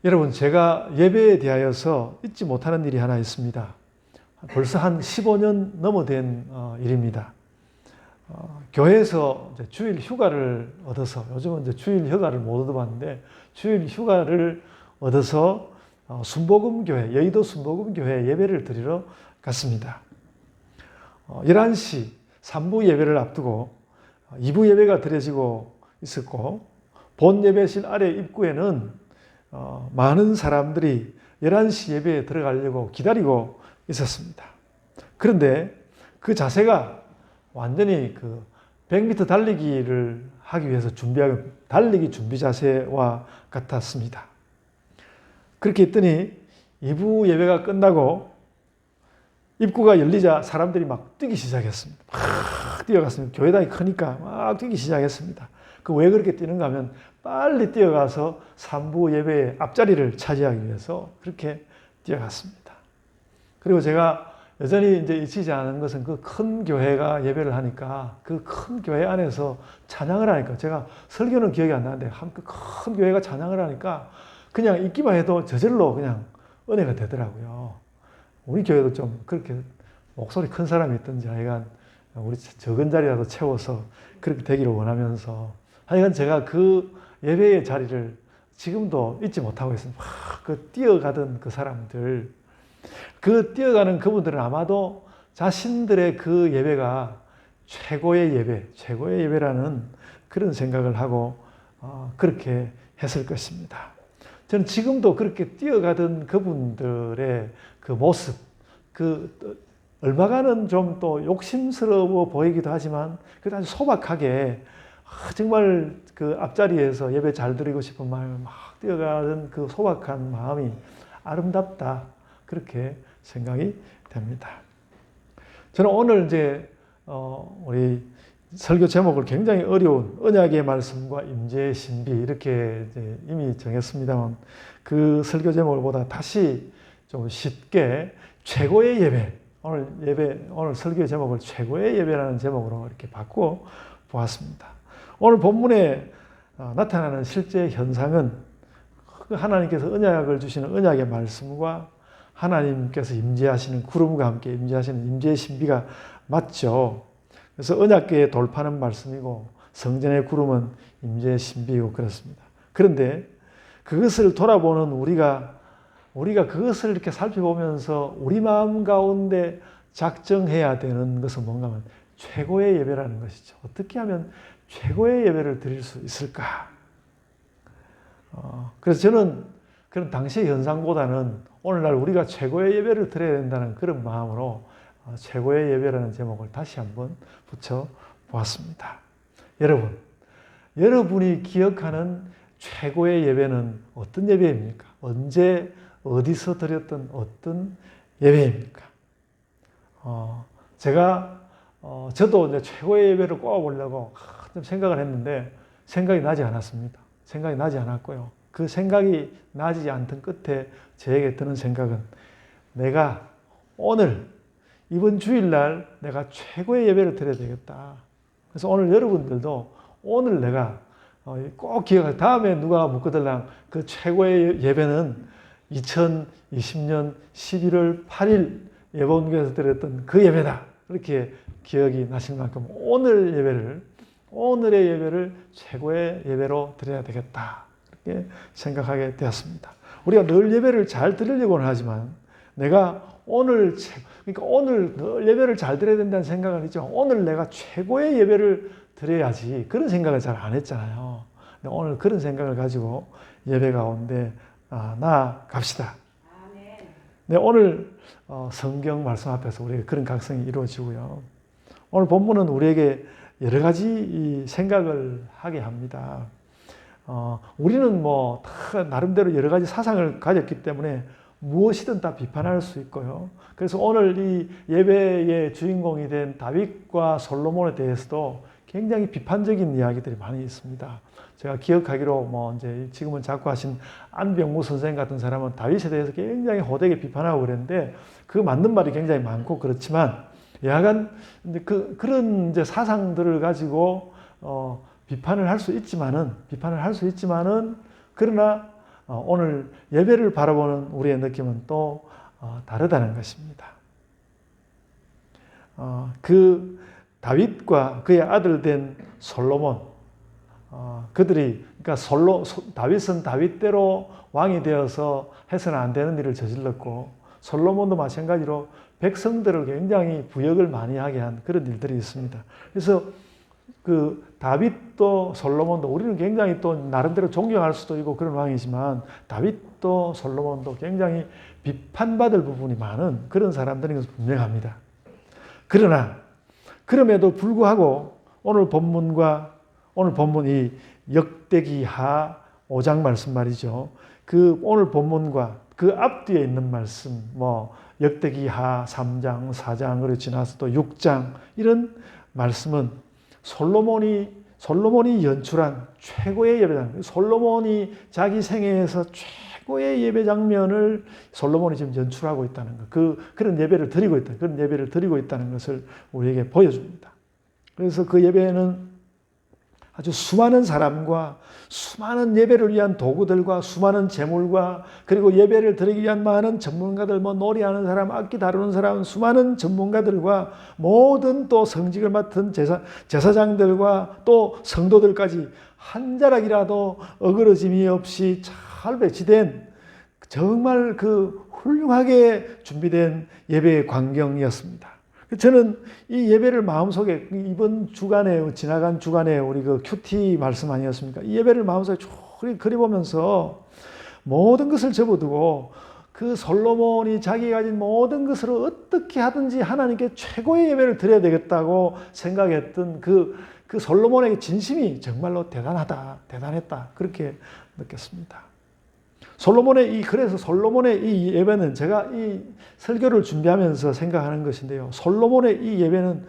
여러분, 제가 예배에 대하여서 잊지 못하는 일이 하나 있습니다. 벌써 한 15년 넘어 된 일입니다. 교회에서 이제 주일 휴가를 얻어서, 요즘은 이제 주일 휴가를 못 얻어봤는데, 주일 휴가를 얻어서 순복음교회, 여의도 순복음교회 예배를 드리러 갔습니다. 11시 3부 예배를 앞두고 2부 예배가 드려지고 있었고, 본 예배실 아래 입구에는 많은 사람들이 11시 예배에 들어가려고 기다리고 있었습니다. 그런데 그 자세가 완전히 100m 달리기를 하기 위해서 준비하는 달리기 준비 자세와 같았습니다. 그렇게 했더니 2부 예배가 끝나고 입구가 열리자 사람들이 막 뛰기 시작했습니다. 막 뛰어갔습니다. 교회당이 크니까 막 뛰기 시작했습니다. 왜 그렇게 뛰는가 하면 빨리 뛰어가서 3부 예배의 앞자리를 차지하기 위해서 그렇게 뛰어갔습니다. 그리고 제가 여전히 이제 잊히지 않은 것은 그 큰 교회가 예배를 하니까 그 큰 교회 안에서 찬양을 하니까, 제가 설교는 기억이 안 나는데 그 큰 교회가 찬양을 하니까 그냥 있기만 해도 저절로 그냥 은혜가 되더라고요. 우리 교회도 좀 그렇게 목소리 큰 사람이 있든지 하여간 우리 적은 자리라도 채워서 그렇게 되기를 원하면서, 하여간 제가 그 예배의 자리를 지금도 잊지 못하고 있습니다. 그 뛰어가던 그 사람들, 그 뛰어가는 그분들은 아마도 자신들의 그 예배가 최고의 예배, 최고의 예배라는 그런 생각을 하고 그렇게 했을 것입니다. 저는 지금도 그렇게 뛰어가던 그분들의 그 모습, 얼마간은 좀 또 욕심스러워 보이기도 하지만 그래도 아주 소박하게 정말 그 앞자리에서 예배 잘 드리고 싶은 마음이 막 뛰어가는 그 소박한 마음이 아름답다, 그렇게 생각이 됩니다. 저는 오늘 이제 우리 설교 제목을 굉장히 어려운 언약의 말씀과 임재의 신비, 이렇게 이제 이미 정했습니다만, 그 설교 제목보다 다시 좀 쉽게 최고의 예배, 오늘 설교 제목을 최고의 예배라는 제목으로 이렇게 바꾸어 보았습니다. 오늘 본문에 나타나는 실제 현상은 하나님께서 언약을 주시는 언약의 말씀과 하나님께서 임재하시는 구름과 함께 임재하시는 임재의 신비가 맞죠. 그래서 언약궤의 돌파는 말씀이고 성전의 구름은 임재의 신비이고 그렇습니다. 그런데 그것을 돌아보는 우리가 그것을 이렇게 살펴보면서 우리 마음 가운데 작정해야 되는 것은 뭔가 하면 최고의 예배라는 것이죠. 어떻게 하면 최고의 예배를 드릴 수 있을까? 그래서 저는 그런 당시의 현상보다는 오늘날 우리가 최고의 예배를 드려야 된다는 그런 마음으로 최고의 예배라는 제목을 다시 한번 붙여보았습니다. 여러분이 기억하는 최고의 예배는 어떤 예배입니까? 언제 어디서 드렸던 어떤 예배입니까? 저도 이제 최고의 예배를 꼽아보려고 좀 생각을 했는데 생각이 나지 않았습니다. 생각이 나지 않았고요. 그 생각이 나지 않던 끝에 저에게 드는 생각은, 내가 이번 주일날 내가 최고의 예배를 드려야 되겠다. 그래서 오늘 여러분들도 오늘 내가 꼭 기억할, 다음에 누가 묻거들랑 그 최고의 예배는 2020년 11월 8일 예배원교에서 드렸던 그 예배다, 그렇게 기억이 나실 만큼 오늘의 예배를 최고의 예배로 드려야 되겠다, 그렇게 생각하게 되었습니다. 우리가 늘 예배를 잘 드리려고는 하지만 내가 오늘 늘 예배를 잘 드려야 된다는 생각은 있지만 오늘 내가 최고의 예배를 드려야지, 그런 생각을 잘 안 했잖아요. 오늘 그런 생각을 가지고 예배 가운데 나아갑시다. 네, 오늘 성경 말씀 앞에서 우리에게 그런 각성이 이루어지고요. 오늘 본문은 우리에게 여러 가지 생각을 하게 합니다. 우리는 다 나름대로 여러 가지 사상을 가졌기 때문에 무엇이든 다 비판할 수 있고요. 그래서 오늘 이 예배의 주인공이 된 다윗과 솔로몬에 대해서도 굉장히 비판적인 이야기들이 많이 있습니다. 제가 기억하기로 이제 지금은 작고하신 안병무 선생 같은 사람은 다윗에 대해서 굉장히 호되게 비판하고 그랬는데, 그 맞는 말이 굉장히 많고 그렇지만, 약간 그런 이제 사상들을 가지고 비판을 할 수 있지만은 그러나 오늘 예배를 바라보는 우리의 느낌은 또 다르다는 것입니다. 그 다윗과 그의 아들 된 솔로몬, 그들이 그러니까 다윗은 다윗대로 왕이 되어서 해서는 안 되는 일을 저질렀고 솔로몬도 마찬가지로 백성들을 굉장히 부역을 많이 하게 한 그런 일들이 있습니다. 그래서 그 다윗도 솔로몬도 우리는 굉장히 또 나름대로 존경할 수도 있고 그런 왕이지만 다윗도 솔로몬도 굉장히 비판받을 부분이 많은 그런 사람들인 것은 분명합니다. 그러나 그럼에도 불구하고 오늘 본문이 역대기하 5장 말씀 말이죠. 그 오늘 본문과 그 앞뒤에 있는 말씀, 역대기하 3장, 4장, 그리고 지나서 또 6장 이런 말씀은 솔로몬이 연출한 최고의 예배장, 솔로몬이 자기 생애에서 최고의 예배 장면을 솔로몬이 지금 연출하고 있다는 것, 그런 예배를 드리고 있다, 그런 예배를 드리고 있다는 것을 우리에게 보여줍니다. 그래서 그 예배에는 아주 수많은 사람과 수많은 예배를 위한 도구들과 수많은 제물과 그리고 예배를 드리기 위한 많은 전문가들, 노래하는 사람, 악기 다루는 사람, 수많은 전문가들과 모든 또 성직을 맡은 제사장들과 또 성도들까지 한 자락이라도 어그러짐이 없이 잘 배치된 정말 그 훌륭하게 준비된 예배의 광경이었습니다. 저는 이 예배를 마음속에 이번 주간에 지나간 주간에 우리 그 큐티 말씀 아니었습니까? 이 예배를 마음속에 쭉 그려보면서 모든 것을 접어두고 그 솔로몬이 자기가 가진 모든 것을 어떻게 하든지 하나님께 최고의 예배를 드려야 되겠다고 생각했던 그 솔로몬의 진심이 정말로 대단했다 그렇게 느꼈습니다. 그래서 솔로몬의 이 예배는 제가 이 설교를 준비하면서 생각하는 것인데요. 솔로몬의 이 예배는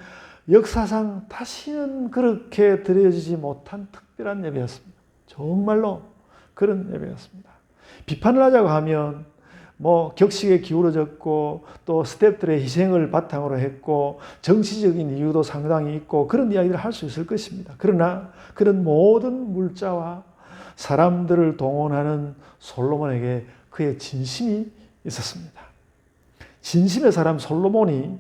역사상 다시는 그렇게 드려지지 못한 특별한 예배였습니다. 정말로 그런 예배였습니다. 비판을 하자고 하면 격식에 기울어졌고 또 스태프들의 희생을 바탕으로 했고 정치적인 이유도 상당히 있고 그런 이야기를 할 수 있을 것입니다. 그러나 그런 모든 물자와 사람들을 동원하는 솔로몬에게 그의 진심이 있었습니다. 진심의 사람 솔로몬이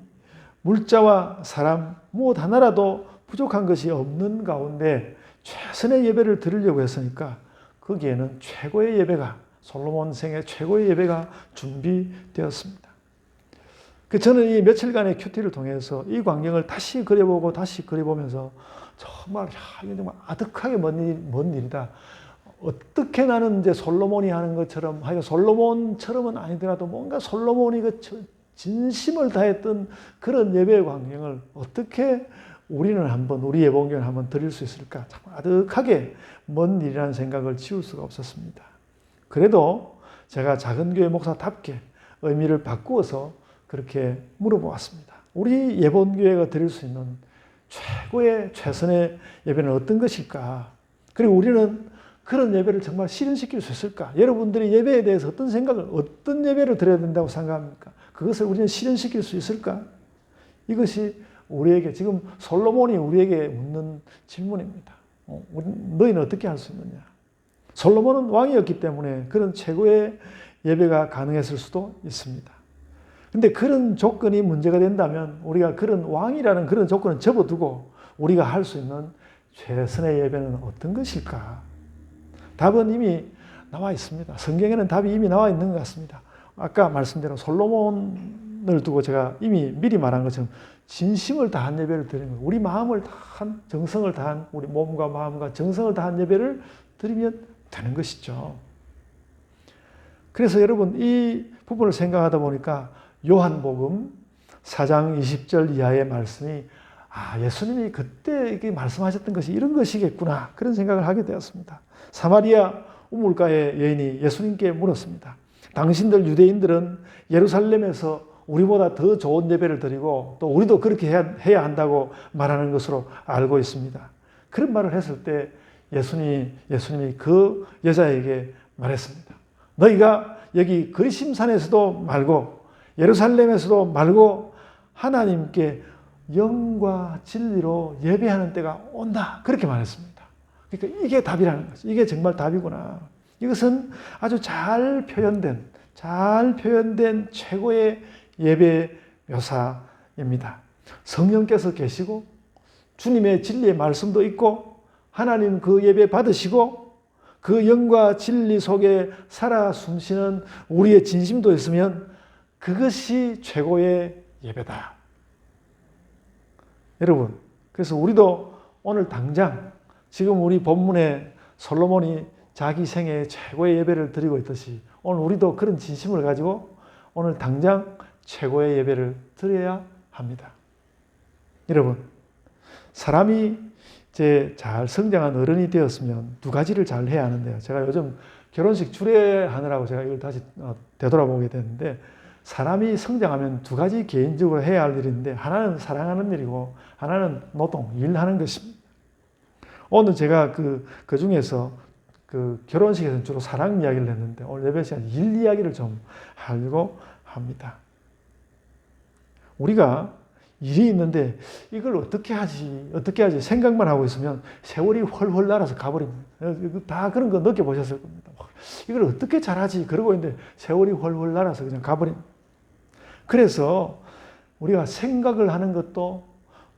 물자와 사람 무엇 하나라도 부족한 것이 없는 가운데 최선의 예배를 드리려고 했으니까 거기에는 최고의 예배가 솔로몬 생애 최고의 예배가 준비되었습니다. 저는 이 며칠간의 큐티를 통해서 이 광경을 다시 그려보면서 정말 이게 정말 아득하게 먼 일이다. 어떻게 나는 이제 솔로몬이 하는 것처럼, 솔로몬처럼은 아니더라도 뭔가 솔로몬이 그 진심을 다했던 그런 예배의 광경을 어떻게 우리 예봉교회는 한번 드릴 수 있을까? 참 아득하게 먼 일이라는 생각을 지울 수가 없었습니다. 그래도 제가 작은 교회 목사답게 의미를 바꾸어서 그렇게 물어보았습니다. 우리 예봉교회가 드릴 수 있는 최선의 예배는 어떤 것일까? 그리고 우리는 그런 예배를 정말 실현시킬 수 있을까? 여러분들이 예배에 대해서 어떤 예배를 드려야 된다고 생각합니까? 그것을 우리는 실현시킬 수 있을까? 이것이 우리에게 지금 솔로몬이 우리에게 묻는 질문입니다. 너희는 어떻게 할 수 있느냐? 솔로몬은 왕이었기 때문에 그런 최고의 예배가 가능했을 수도 있습니다. 근데 그런 조건이 문제가 된다면 우리가 그런 왕이라는 그런 조건을 접어두고 우리가 할 수 있는 최선의 예배는 어떤 것일까? 답은 이미 나와 있습니다. 성경에는 답이 이미 나와 있는 것 같습니다. 아까 말씀대로 솔로몬을 두고 제가 이미 미리 말한 것처럼 진심을 다한 예배를 드리는 거예요. 우리 마음을 다한, 정성을 다한, 우리 몸과 마음과 정성을 다한 예배를 드리면 되는 것이죠. 그래서 여러분 이 부분을 생각하다 보니까 요한복음 4장 20절 이하의 말씀이 예수님이 그때 이렇게 말씀하셨던 것이 이런 것이겠구나 그런 생각을 하게 되었습니다. 사마리아 우물가의 여인이 예수님께 물었습니다. 당신들 유대인들은 예루살렘에서 우리보다 더 좋은 예배를 드리고 또 우리도 그렇게 해야 한다고 말하는 것으로 알고 있습니다. 그런 말을 했을 때 예수님이 그 여자에게 말했습니다. 너희가 여기 거리심산에서도 말고 예루살렘에서도 말고 하나님께 영과 진리로 예배하는 때가 온다. 그렇게 말했습니다. 그러니까 이게 답이라는 거죠. 이게 정말 답이구나. 이것은 아주 잘 표현된 최고의 예배 묘사입니다. 성령께서 계시고 주님의 진리의 말씀도 있고 하나님 그 예배 받으시고 그 영과 진리 속에 살아 숨쉬는 우리의 진심도 있으면 그것이 최고의 예배다. 여러분, 그래서 우리도 오늘 당장 지금 우리 본문에 솔로몬이 자기 생애 최고의 예배를 드리고 있듯이 오늘 우리도 그런 진심을 가지고 오늘 당장 최고의 예배를 드려야 합니다. 여러분, 사람이 이제 잘 성장한 어른이 되었으면 두 가지를 잘 해야 하는데요. 제가 요즘 결혼식 주례하느라고 제가 이걸 다시 되돌아보게 됐는데 사람이 성장하면 두 가지 개인적으로 해야 할 일인데 하나는 사랑하는 일이고 하나는 노동, 일하는 것입니다. 오늘 제가 그 중에서 그 결혼식에서는 주로 사랑 이야기를 했는데 오늘 예배 시간 일 이야기를 좀 하려고 합니다. 우리가 일이 있는데 이걸 어떻게 하지 생각만 하고 있으면 세월이 훨훨 날아서 가버립니다. 다 그런 거 느껴보셨을 겁니다. 이걸 어떻게 잘하지 그러고 있는데 세월이 훨훨 날아서 그냥 가버립니다. 그래서 우리가 생각을 하는 것도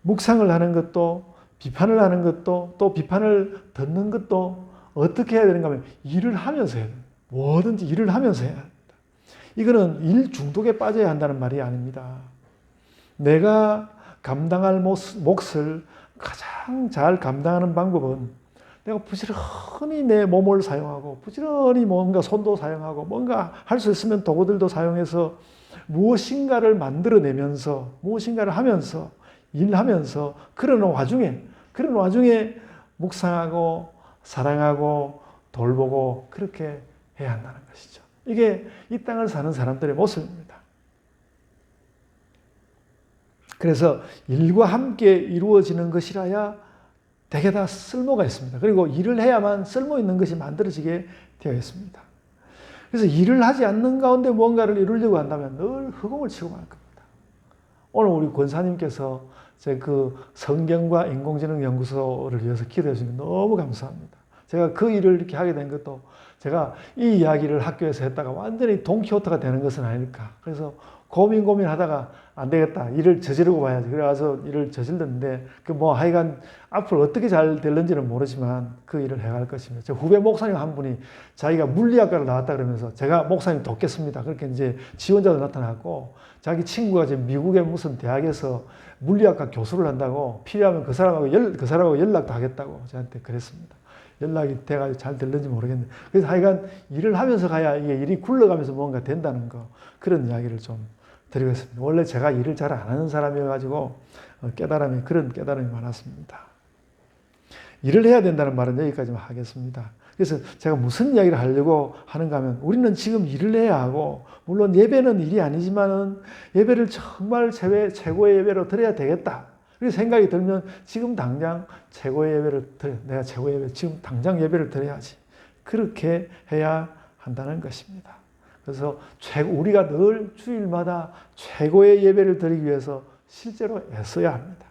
묵상을 하는 것도 비판을 하는 것도 또 비판을 듣는 것도 어떻게 해야 되는가 하면 일을 하면서 해야 됩니다. 뭐든지 일을 하면서 해야 됩니다. 이거는 일 중독에 빠져야 한다는 말이 아닙니다. 내가 감당할 몫을 가장 잘 감당하는 방법은 내가 부지런히 내 몸을 사용하고 부지런히 뭔가 손도 사용하고 뭔가 할 수 있으면 도구들도 사용해서 무엇인가를 만들어내면서 무엇인가를 하면서 일하면서 그런 와중에 묵상하고 사랑하고 돌보고 그렇게 해야 한다는 것이죠. 이게 이 땅을 사는 사람들의 모습입니다. 그래서 일과 함께 이루어지는 것이라야 대개 다 쓸모가 있습니다. 그리고 일을 해야만 쓸모 있는 것이 만들어지게 되어 있습니다. 그래서 일을 하지 않는 가운데 뭔가를 이루려고 한다면 늘 허공을 치고 말 겁니다. 오늘 우리 권사님께서 제 그 성경과 인공지능 연구소를 위해서 기도해 주신 게 너무 감사합니다. 제가 그 일을 이렇게 하게 된 것도 제가 이 이야기를 학교에서 했다가 완전히 돈키호테가 되는 것은 아닐까. 그래서 고민하다가 안 되겠다. 일을 저지르고 봐야지. 그래서 일을 저질렀는데 하여간 앞으로 어떻게 잘 될는지는 모르지만 그 일을 해갈 것입니다. 제 후배 목사님 한 분이 자기가 물리학과를 나왔다 그러면서 제가 목사님 돕겠습니다. 그렇게 이제 지원자도 나타났고 자기 친구가 지금 미국의 무슨 대학에서 물리학과 교수를 한다고 필요하면 그 사람하고 연락도 하겠다고 저한테 그랬습니다. 연락이 돼가지고 잘 될는지 모르겠는데 그래서 하여간 일을 하면서 가야 이게 일이 굴러가면서 뭔가 된다는 거 그런 이야기를 좀 드리겠습니다. 원래 제가 일을 잘 안 하는 사람이어가지고 그런 깨달음이 많았습니다. 일을 해야 된다는 말은 여기까지만 하겠습니다. 그래서 제가 무슨 이야기를 하려고 하는가 하면 우리는 지금 일을 해야 하고 물론 예배는 일이 아니지만은 예배를 정말 최고의 예배로 드려야 되겠다. 그렇게 생각이 들면 지금 당장 최고의 예배를 내가 최고의 예배 지금 당장 예배를 드려야지. 그렇게 해야 한다는 것입니다. 그래서 우리가 늘 주일마다 최고의 예배를 드리기 위해서 실제로 애써야 합니다.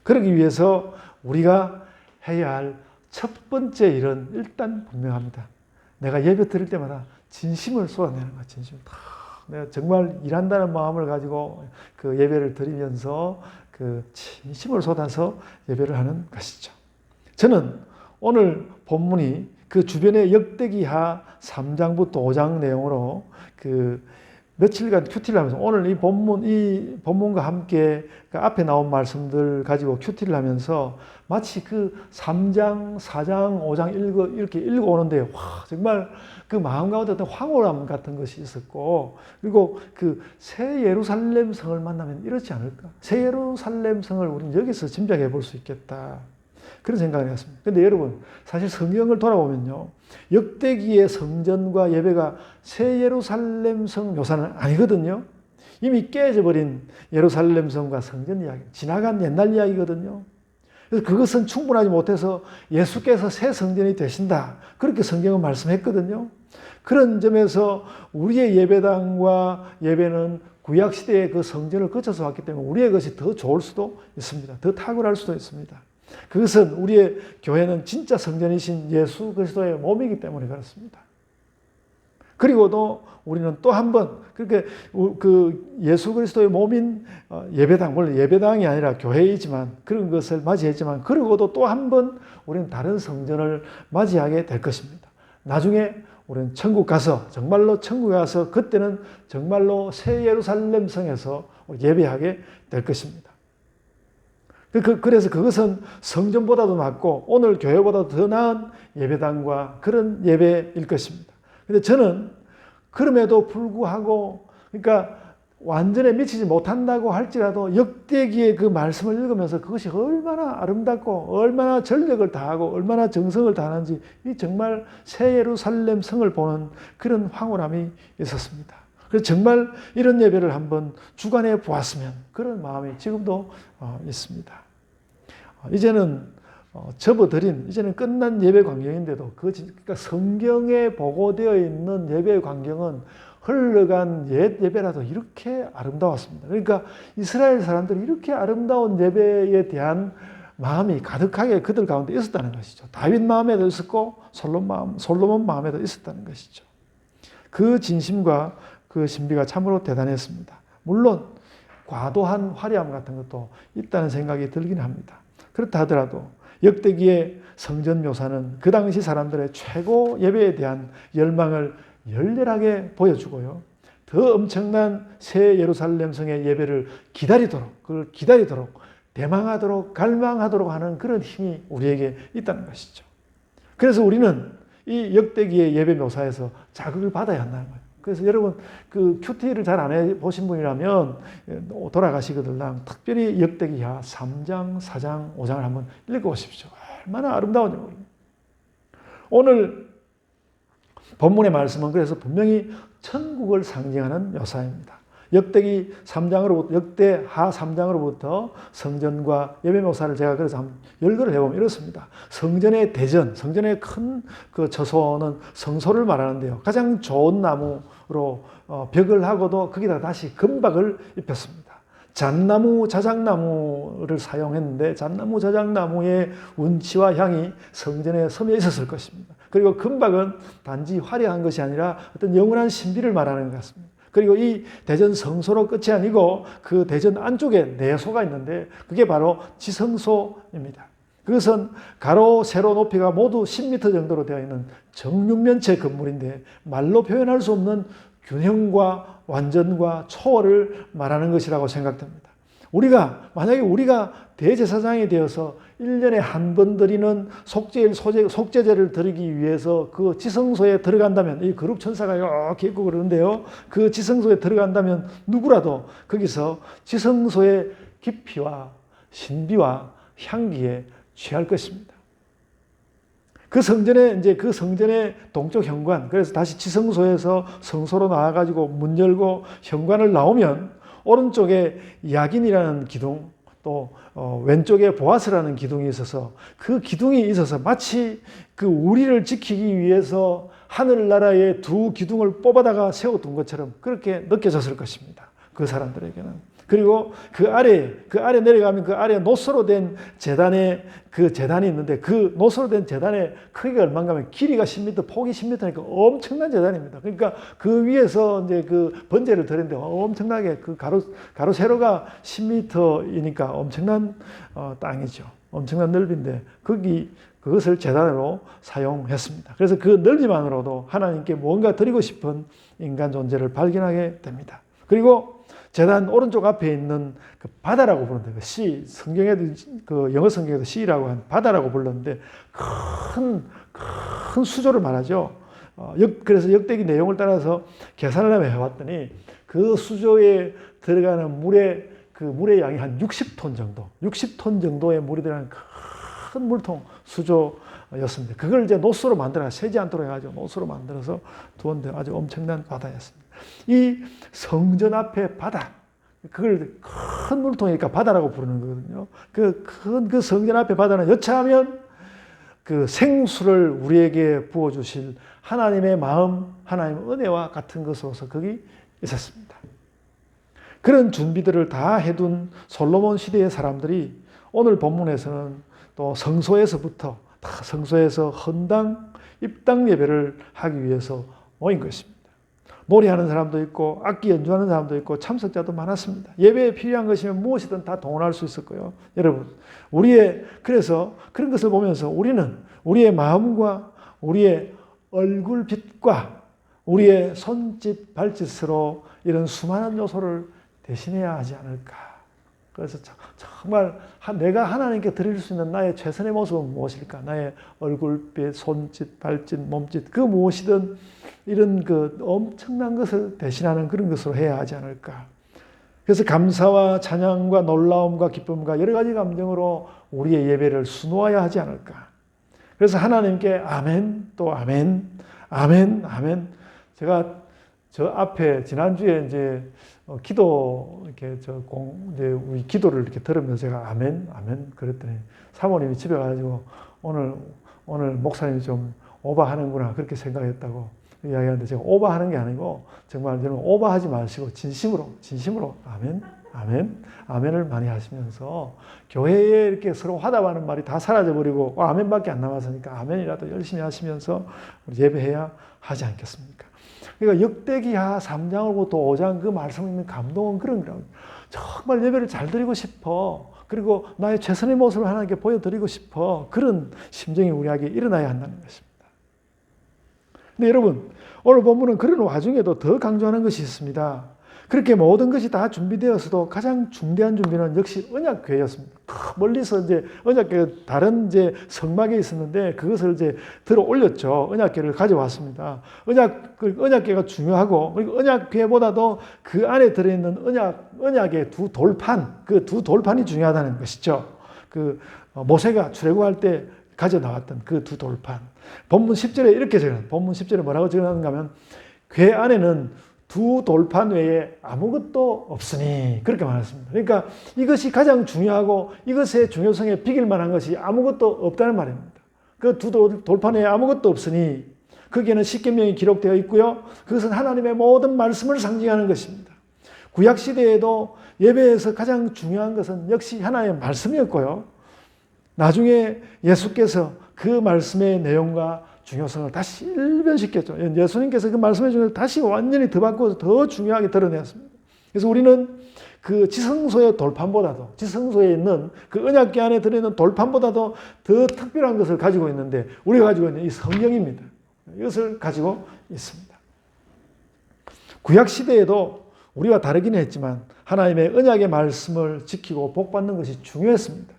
그러기 위해서 우리가 해야 할 첫 번째 일은 일단 분명합니다. 내가 예배 드릴 때마다 진심을 쏟아내는 거야. 내가 정말 일한다는 마음을 가지고 그 예배를 드리면서 그 진심을 쏟아서 예배를 하는 것이죠. 저는 오늘 본문이 그 주변의 역대기하 3장부터 5장 내용으로 그 며칠간 큐티를 하면서 오늘 이 본문과 함께 그 앞에 나온 말씀들 가지고 큐티를 하면서 마치 그 3장, 4장, 5장 이렇게 읽어오는데 와 정말 그 마음 가운데 어떤 황홀함 같은 것이 있었고 그리고 그 새 예루살렘 성을 만나면 이렇지 않을까? 새 예루살렘 성을 우리는 여기서 짐작해 볼 수 있겠다. 그런 생각을 했습니다. 그런데 여러분 사실 성경을 돌아보면요. 역대기의 성전과 예배가 새 예루살렘 성 묘사는 아니거든요. 이미 깨져버린 예루살렘 성과 성전 이야기, 지나간 옛날 이야기거든요. 그래서 그것은 충분하지 못해서 예수께서 새 성전이 되신다. 그렇게 성경은 말씀했거든요. 그런 점에서 우리의 예배당과 예배는 구약시대의 그 성전을 거쳐서 왔기 때문에 우리의 것이 더 좋을 수도 있습니다. 더 탁월할 수도 있습니다. 그것은 우리의 교회는 진짜 성전이신 예수 그리스도의 몸이기 때문에 그렇습니다. 그리고도 우리는 또 한 번 그렇게 그 예수 그리스도의 몸인 예배당, 물론 예배당이 아니라 교회이지만 그런 것을 맞이했지만 그리고도 또 한 번 우리는 다른 성전을 맞이하게 될 것입니다. 나중에 우리는 천국 가서 정말로 천국에 가서 그때는 정말로 새 예루살렘 성에서 예배하게 될 것입니다. 그래서 그것은 성전보다도 낫고 오늘 교회보다도 더 나은 예배당과 그런 예배일 것입니다. 근데 저는 그럼에도 불구하고 그러니까 완전히 미치지 못한다고 할지라도 역대기의 그 말씀을 읽으면서 그것이 얼마나 아름답고 얼마나 전력을 다하고 얼마나 정성을 다하는지 이 정말 새 예루살렘 성을 보는 그런 황홀함이 있었습니다. 그래서 정말 이런 예배를 한번 주관해 보았으면 그런 마음이 지금도 있습니다. 이제는 접어들인 이제는 끝난 예배 광경인데도 그러니까 성경에 보고되어 있는 예배 광경은 흘러간 옛 예배라도 이렇게 아름다웠습니다. 그러니까 이스라엘 사람들이 이렇게 아름다운 예배에 대한 마음이 가득하게 그들 가운데 있었다는 것이죠. 다윗 마음에도 있었고 솔로몬 마음에도 있었다는 것이죠. 그 진심과 그 신비가 참으로 대단했습니다. 물론 과도한 화려함 같은 것도 있다는 생각이 들긴 합니다. 그렇다 하더라도 역대기의 성전 묘사는 그 당시 사람들의 최고 예배에 대한 열망을 열렬하게 보여주고요. 더 엄청난 새 예루살렘 성의 예배를 그걸 기다리도록, 대망하도록, 갈망하도록 하는 그런 힘이 우리에게 있다는 것이죠. 그래서 우리는 이 역대기의 예배 묘사에서 자극을 받아야 한다는 거예요. 그래서 여러분 그 큐티를 잘 안 해보신 분이라면 돌아가시거들랑 특별히 역대기하 3장, 4장, 5장을 한번 읽어보십시오. 얼마나 아름다운지 모릅니다. 오늘 본문의 말씀은 그래서 분명히 천국을 상징하는 묘사입니다. 역대기 3장으로부터 역대하 3장으로부터 성전과 예배 묘사를 제가 그래서 한번 열거를 해보면 이렇습니다. 성전의 대전, 성전의 큰 그 처소는 성소를 말하는데요. 가장 좋은 나무로 벽을 하고도 거기다 다시 금박을 입혔습니다. 잣나무, 자작나무를 사용했는데 잣나무, 자작나무의 운치와 향이 성전에 섬에 있었을 것입니다. 그리고 금박은 단지 화려한 것이 아니라 어떤 영원한 신비를 말하는 것 같습니다. 그리고 이 대전 성소로 끝이 아니고 그 대전 안쪽에 내소가 있는데 그게 바로 지성소입니다. 그것은 가로, 세로 높이가 모두 10m 정도로 되어 있는 정육면체 건물인데 말로 표현할 수 없는 균형과 완전과 초월을 말하는 것이라고 생각됩니다. 만약에 우리가 대제사장이 되어서 1년에 한 번 드리는 속죄제를 드리기 위해서 그 지성소에 들어간다면, 이 거룩 천사가 이렇게 있고 그러는데요. 그 지성소에 들어간다면 누구라도 거기서 지성소의 깊이와 신비와 향기에 취할 것입니다. 그 성전의 동쪽 현관, 그래서 다시 지성소에서 성소로 나와가지고 문 열고 현관을 나오면 오른쪽에 야긴이라는 기둥, 또 왼쪽에 보아스라는 기둥이 있어서 그 기둥이 있어서 마치 그 우리를 지키기 위해서 하늘나라의 두 기둥을 뽑아다가 세워둔 것처럼 그렇게 느껴졌을 것입니다. 그 사람들에게는. 그리고 그 아래 내려가면 그 아래 노소로 된 그 제단이 있는데 그 노소로 된 제단의 크기가 얼마인가 하면 길이가 10m, 폭이 10m니까 엄청난 제단입니다. 그러니까 그 위에서 이제 그 번제를 드리는데 엄청나게 그 가로 세로가 10m이니까 엄청난 땅이죠. 엄청난 넓이인데 그것을 제단으로 사용했습니다. 그래서 그 넓이만으로도 하나님께 무언가 드리고 싶은 인간 존재를 발견하게 됩니다. 그리고 제단 오른쪽 앞에 있는 그 바다라고 부르는데 성경에도 그 영어 성경에도 시라고 한 바다라고 불렀는데 큰 수조를 말하죠. 그래서 역대기 내용을 따라서 계산을 해봤더니 그 수조에 들어가는 물의 양이 한 60톤 정도, 60톤 정도의 물이 들어가는 큰 물통 수조였습니다. 그걸 이제 노수로 만들어 새지 않도록 해가지고 노수로 만들어서 두었는데 아주 엄청난 바다였습니다. 이 성전 앞에 바다, 그걸 큰 물통이니까 바다라고 부르는 거거든요. 그 성전 앞에 바다는 여차하면 그 생수를 우리에게 부어주실 하나님의 마음, 하나님의 은혜와 같은 것으로서 거기 있었습니다. 그런 준비들을 다 해둔 솔로몬 시대의 사람들이 오늘 본문에서는 또 성소에서부터 다 성소에서 헌당, 입당 예배를 하기 위해서 모인 것입니다. 노래하는 사람도 있고 악기 연주하는 사람도 있고 참석자도 많았습니다. 예배에 필요한 것이면 무엇이든 다 동원할 수 있었고요. 여러분, 그래서 그런 것을 보면서 우리는 우리의 마음과 우리의 얼굴빛과 우리의 손짓, 발짓으로 이런 수많은 요소를 대신해야 하지 않을까. 그래서 정말 내가 하나님께 드릴 수 있는 나의 최선의 모습은 무엇일까? 나의 얼굴빛, 손짓, 발짓, 몸짓, 그 무엇이든 이런 그 엄청난 것을 대신하는 그런 것으로 해야 하지 않을까. 그래서 감사와 찬양과 놀라움과 기쁨과 여러 가지 감정으로 우리의 예배를 수놓아야 하지 않을까. 그래서 하나님께 아멘, 또 아멘, 아멘, 아멘. 제가 저 앞에 지난주에 이제 기도 이렇게 이제 우리 기도를 이렇게 들으면서 제가 아멘, 아멘 그랬더니 사모님이 집에 가지고 오늘 목사님이 좀 오버하는구나 그렇게 생각했다고 이야기하는데 제가 오버하는 게 아니고 정말 저는 오버하지 마시고 진심으로 아멘, 아멘, 아멘을 많이 하시면서 교회에 이렇게 서로 화답하는 말이 다 사라져버리고 아멘밖에 안 남았으니까 아멘이라도 열심히 하시면서 예배해야 하지 않겠습니까? 그러니까 역대기하 3장으로부터 5장 그 말씀에 있는 감동은 그런 거라고요. 정말 예배를 잘 드리고 싶어. 그리고 나의 최선의 모습을 하나님께 보여드리고 싶어. 그런 심정이 우리에게 일어나야 한다는 것입니다. 근데 여러분, 오늘 본문은 그런 와중에도 더 강조하는 것이 있습니다. 그렇게 모든 것이 다 준비되었어도 가장 중대한 준비는 역시 언약궤였습니다. 멀리서 이제 언약궤가 다른 이제 성막에 있었는데 그것을 이제 들어 올렸죠. 언약궤를 가져왔습니다. 언약궤가 중요하고 그리고 언약궤보다도 그 안에 들어있는 언약의 두 돌판, 그 두 돌판이 중요하다는 것이죠. 그 모세가 출애굽할 때 가져 나왔던 그 두 돌판. 본문 10절에 이렇게 적어요. 본문 10절에 뭐라고 적어놨는가 하면 궤 안에는 두 돌판 외에 아무것도 없으니 그렇게 말했습니다. 그러니까 이것이 가장 중요하고 이것의 중요성에 비길 만한 것이 아무것도 없다는 말입니다. 그 두 돌판 외에 아무것도 없으니 거기에는 십계명이 기록되어 있고요. 그것은 하나님의 모든 말씀을 상징하는 것입니다. 구약시대에도 예배에서 가장 중요한 것은 역시 하나님의 말씀이었고요. 나중에 예수께서 그 말씀의 내용과 중요성을 다시 일변시켰죠. 예수님께서 그 말씀의 중요성을 다시 완전히 더 바꿔서 더 중요하게 드러냈습니다. 그래서 우리는 그 지성소의 돌판보다도 지성소에 있는 그 언약궤 안에 들어있는 돌판보다도 더 특별한 것을 가지고 있는데 우리가 가지고 있는 이 성경입니다. 이것을 가지고 있습니다. 구약시대에도 우리와 다르긴 했지만 하나님의 언약의 말씀을 지키고 복받는 것이 중요했습니다.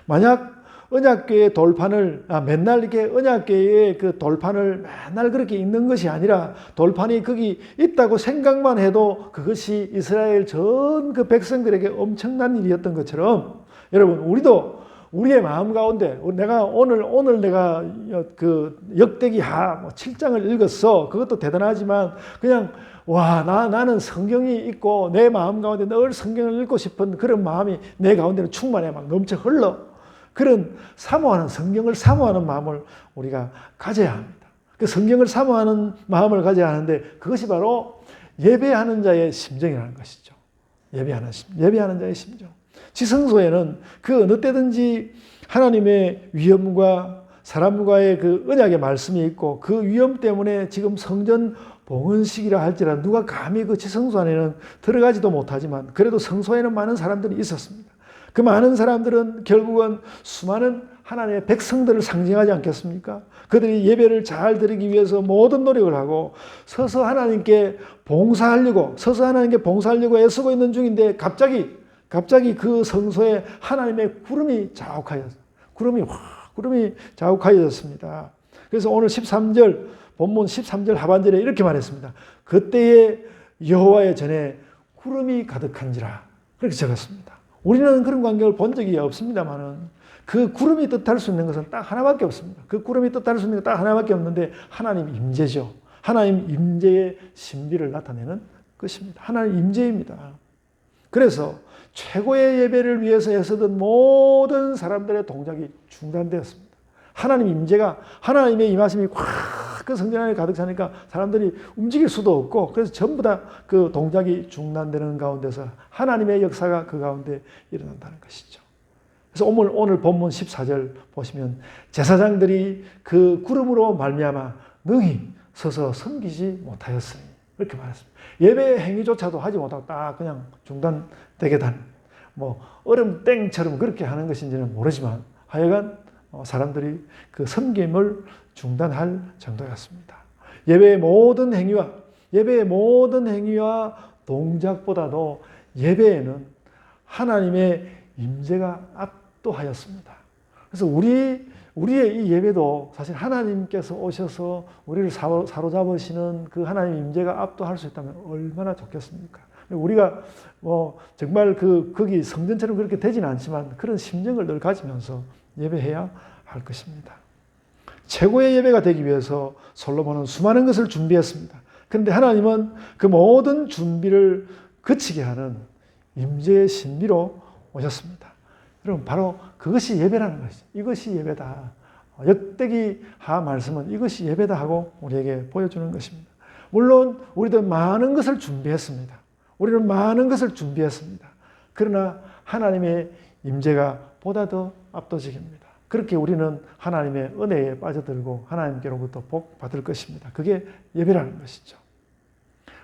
만약 언약궤의 돌판을 맨날 이렇게 언약궤의 그 돌판을 맨날 그렇게 읽는 것이 아니라 돌판이 거기 있다고 생각만 해도 그것이 이스라엘 전 그 백성들에게 엄청난 일이었던 것처럼 여러분 우리도 우리의 마음 가운데 오늘 내가 그 역대기하 7장을 읽었어. 그것도 대단하지만 그냥 나는 성경이 있고 내 마음 가운데 늘 성경을 읽고 싶은 그런 마음이 내 가운데는 충만해 막 넘쳐 흘러. 그런 성경을 사모하는 마음을 우리가 가져야 합니다. 그 성경을 사모하는 마음을 가져야 하는데 그것이 바로 예배하는 자의 심정이라는 것이죠. 예배하는 자의 심정. 지성소에는 그 어느 때든지 하나님의 위엄과 사람과의 그 언약의 말씀이 있고 그 위엄 때문에 지금 성전 봉헌식이라 할지라도 누가 감히 그 지성소 안에는 들어가지도 못하지만 그래도 성소에는 많은 사람들이 있었습니다. 그 많은 사람들은 결국은 수많은 하나님의 백성들을 상징하지 않겠습니까? 그들이 예배를 잘 드리기 위해서 모든 노력을 하고 서서 하나님께 봉사하려고 애쓰고 있는 중인데 갑자기 그 성소에 하나님의 구름이 자욱하여졌습니다. 그래서 오늘 본문 13절 하반절에 이렇게 말했습니다. 그때에 여호와의 전에 구름이 가득한지라 그렇게 적었습니다. 우리는 그런 광경을 본 적이 없습니다만은 그 구름이 뜻할 수 있는 것은 딱 하나밖에 없습니다. 그 구름이 뜻할 수 있는 것 딱 하나밖에 없는데 하나님 임재죠. 하나님 임재의 신비를 나타내는 것입니다. 하나님 임재입니다. 그래서 최고의 예배를 위해서 애쓰던 모든 사람들의 동작이 중단되었습니다. 하나님의 임하심이 꽉 그 성전 안에 가득 차니까 사람들이 움직일 수도 없고 그래서 전부 다 그 동작이 중단되는 가운데서 하나님의 역사가 그 가운데 일어난다는 것이죠. 그래서 오늘 본문 14절 보시면 제사장들이 그 구름으로 말미암아 능히 서서 섬기지 못하였으니 그렇게 말했습니다. 예배 행위조차도 하지 못하고 딱 그냥 중단되게 뭐 얼음 땡처럼 그렇게 하는 것인지는 모르지만 하여간 사람들이 그 섬김을 중단할 정도였습니다. 예배의 모든 행위와 동작보다도 예배에는 하나님의 임재가 압도하였습니다. 그래서 우리의 이 예배도 사실 하나님께서 오셔서 우리를 사로잡으시는 그 하나님의 임재가 압도할 수 있다면 얼마나 좋겠습니까? 우리가 정말 거기 성전처럼 그렇게 되지는 않지만 그런 심정을 늘 가지면서 예배해야 할 것입니다. 최고의 예배가 되기 위해서 솔로몬은 수많은 것을 준비했습니다. 그런데 하나님은 그 모든 준비를 그치게 하는 임재의 신비로 오셨습니다. 여러분, 바로 그것이 예배라는 것이죠. 이것이 예배다. 역대기하 말씀은 이것이 예배다 하고 우리에게 보여주는 것입니다. 물론 우리도 많은 것을 준비했습니다. 우리는 많은 것을 준비했습니다. 그러나 하나님의 임재가 보다 더 압도적입니다. 그렇게 우리는 하나님의 은혜에 빠져들고 하나님께로부터 복 받을 것입니다. 그게 예배라는 것이죠.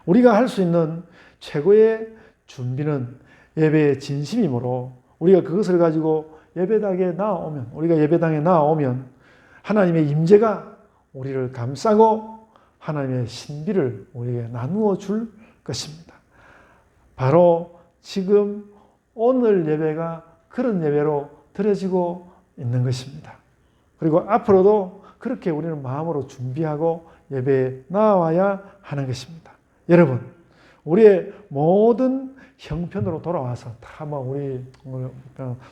우리가 할 수 있는 최고의 준비는 예배의 진심이므로 우리가 그것을 가지고 예배당에 나아오면 하나님의 임재가 우리를 감싸고 하나님의 신비를 우리에게 나누어 줄 것입니다. 바로 지금 오늘 예배가 그런 예배로 드려지고 있는 것입니다. 그리고 앞으로도 그렇게 우리는 마음으로 준비하고 예배에 나와야 하는 것입니다. 여러분, 우리의 모든 형편으로 돌아와서 우리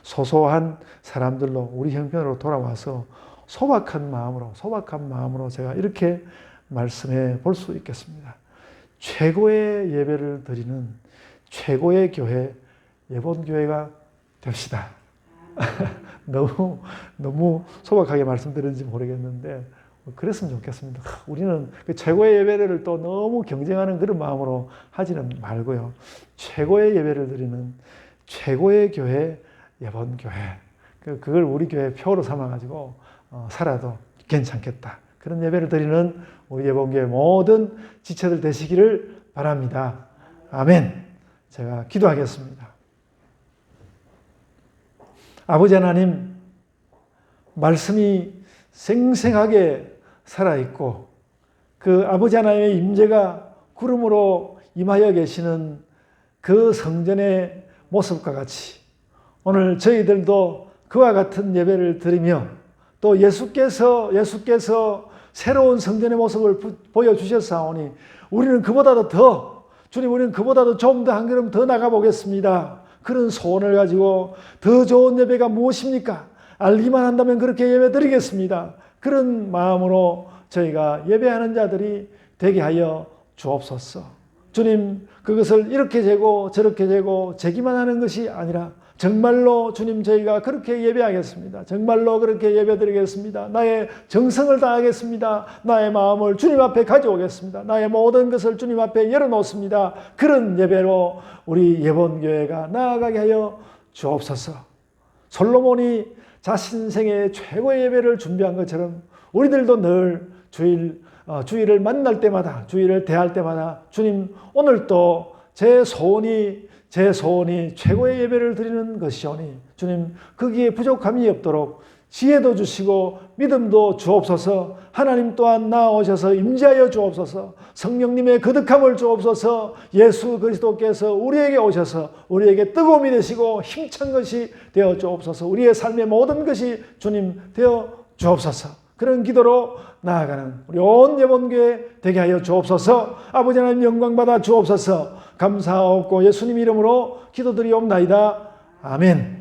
소소한 사람들로 우리 형편으로 돌아와서 소박한 마음으로 제가 이렇게 말씀해 볼 수 있겠습니다. 최고의 예배를 드리는 최고의 교회, 예본교회가 됩시다. 너무 소박하게 말씀드렸는지 모르겠는데 그랬으면 좋겠습니다. 우리는 그 최고의 예배를 또 너무 경쟁하는 그런 마음으로 하지는 말고요. 최고의 예배를 드리는 최고의 교회, 예본교회. 그걸 우리 교회 표로 삼아가지고 살아도 괜찮겠다. 그런 예배를 드리는 우리 예본교회 모든 지체들 되시기를 바랍니다. 아멘. 제가 기도하겠습니다. 아버지 하나님, 말씀이 생생하게 살아있고 그 아버지 하나님의 임재가 구름으로 임하여 계시는 그 성전의 모습과 같이 오늘 저희들도 그와 같은 예배를 드리며 또 예수께서 새로운 성전의 모습을 보여주셨사오니 우리는 그보다도 좀 더 한 걸음 더 나가보겠습니다. 그런 소원을 가지고 더 좋은 예배가 무엇입니까? 알기만 한다면 그렇게 예배 드리겠습니다. 그런 마음으로 저희가 예배하는 자들이 되게 하여 주옵소서. 주님, 그것을 이렇게 재고 저렇게 재고 재기만 하는 것이 아니라 정말로 주님, 저희가 그렇게 예배하겠습니다. 정말로 그렇게 예배드리겠습니다. 나의 정성을 다하겠습니다. 나의 마음을 주님 앞에 가져오겠습니다. 나의 모든 것을 주님 앞에 열어놓습니다. 그런 예배로 우리 예본교회가 나아가게 하여 주옵소서. 솔로몬이 자신 생애의 최고의 예배를 준비한 것처럼 우리들도 늘 주일을 만날 때마다, 주일을 대할 때마다 주님, 오늘도 제 소원이 최고의 예배를 드리는 것이오니 주님, 거기에 부족함이 없도록 지혜도 주시고 믿음도 주옵소서. 하나님 또한 나오셔서 임재하여 주옵소서. 성령님의 거듭함을 주옵소서. 예수 그리스도께서 우리에게 오셔서 우리에게 뜨거움이 되시고 힘찬 것이 되어 주옵소서. 우리의 삶의 모든 것이 주님 되어 주옵소서. 그런 기도로 나아가는 우리 온 예본교회 되게 하여 주옵소서. 아버지 하나님 영광 받아 주옵소서. 감사하옵고 예수님 이름으로 기도드리옵나이다. 아멘.